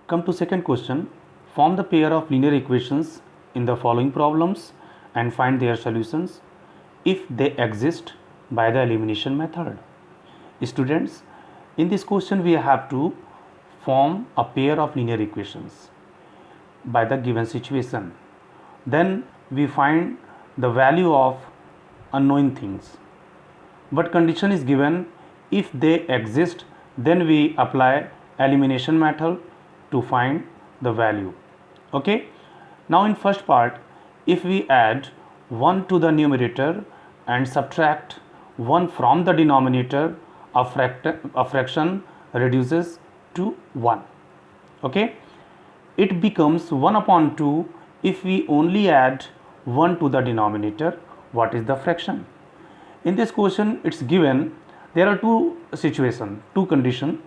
Come to second question. Form the pair of linear equations in the following problems and find their solutions if they exist by the elimination method. Students, in this question we have to form a pair of linear equations by the given situation. Then we find the value of unknown things. But condition is given, if they exist, then we apply elimination method to find the value. Okay. Now in first part, if we add 1 to the numerator and subtract 1 from the denominator, a fraction reduces to 1. Okay. It becomes 1 upon 2 if we only add 1 to the denominator. What is the fraction? In this question it's given there are two situations, two conditions.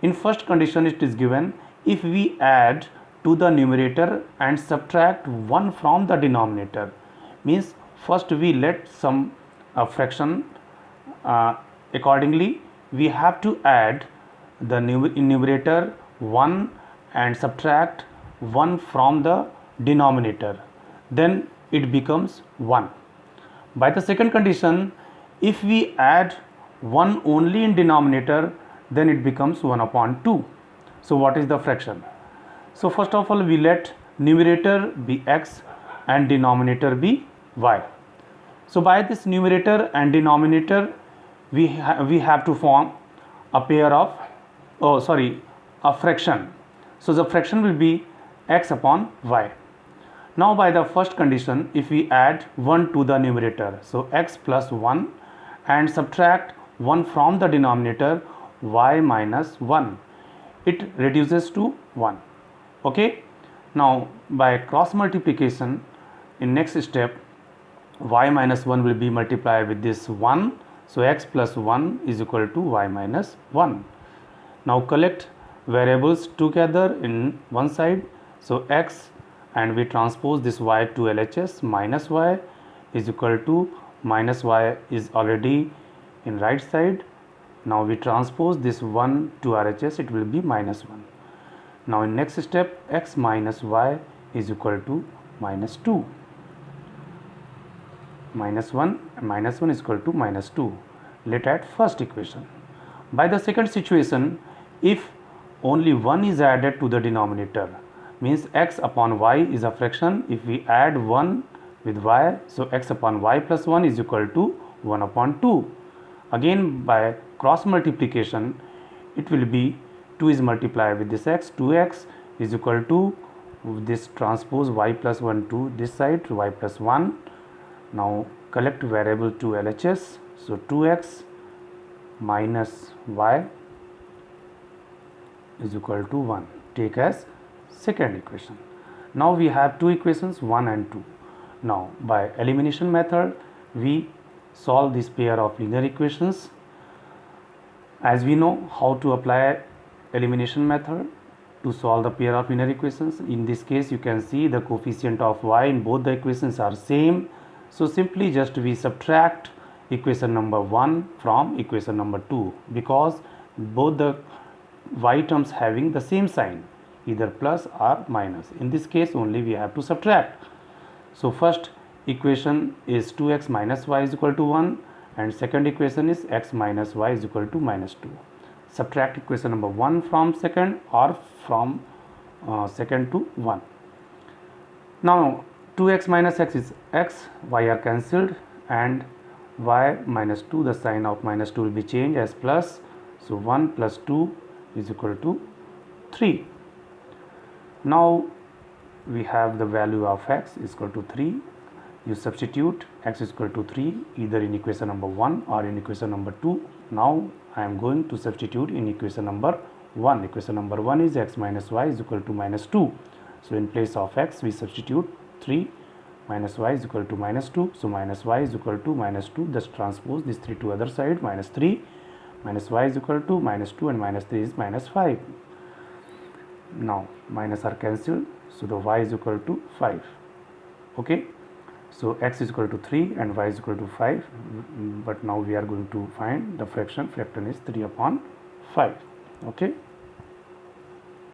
In first condition it is given, if we add to the numerator and subtract 1 from the denominator, means first we let some fraction, accordingly we have to add the numerator 1 and subtract 1 from the denominator, then it becomes 1. By the second condition, if we add 1 only in denominator, then it becomes 1 upon 2. So what is the fraction? So first of all we let numerator be x and denominator be y. So by this numerator and denominator we have to form a pair of a fraction. So the fraction will be x upon y. Now by the first condition, if we add 1 to the numerator, so x plus 1 and subtract 1 from the denominator, y minus 1, it reduces to 1. Okay. Now by cross multiplication, in next step y minus 1 will be multiplied with this 1, so x plus 1 is equal to y minus 1. Now collect variables together in one side, so x and we transpose this y to LHS, minus y is equal to minus y is already in right side. Now we transpose this 1 to RHS, it will be minus 1. Now in next step, x minus y is equal to minus 2. Minus 1 and minus 1 is equal to minus 2. Let at first equation. By the second situation, if only 1 is added to the denominator, means x upon y is a fraction. If we add 1 with y, so x upon y plus 1 is equal to 1 upon 2. Again by cross multiplication, it will be 2 is multiplied with this x, 2x is equal to this transpose y plus 1 to this side, y plus 1. Now collect variable to LHS, so 2x minus y is equal to 1. Take as second equation. Now we have two equations, 1 and 2. Now by elimination method we solve this pair of linear equations. As we know how to apply elimination method to solve the pair of linear equations, in this case you can see the coefficient of y in both the equations are same, so simply just we subtract equation number 1 from equation number 2, because both the y terms having the same sign, either plus or minus. In this case only we have to subtract. So first equation is 2x minus y is equal to 1 and second equation is x minus y is equal to minus 2. Subtract equation number 1 from second or from second to 1. Now 2x minus x is x, y are cancelled, and y minus 2, the sign of minus 2 will be changed as plus, so 1 plus 2 is equal to 3. Now we have the value of x is equal to 3. You substitute x is equal to 3 either in equation number 1 or in equation number 2. Now I am going to substitute in equation number 1. Equation number 1 is x minus y is equal to minus 2. So in place of x we substitute 3 minus y is equal to minus 2. So minus y is equal to minus 2. Thus transpose this 3 to other side, minus 3 minus y is equal to minus 2 and minus 3 is minus 5. Now minus are cancelled, so the y is equal to 5. Okay, so x is equal to 3 and y is equal to 5, but now we are going to find the fraction is 3 upon 5. Okay.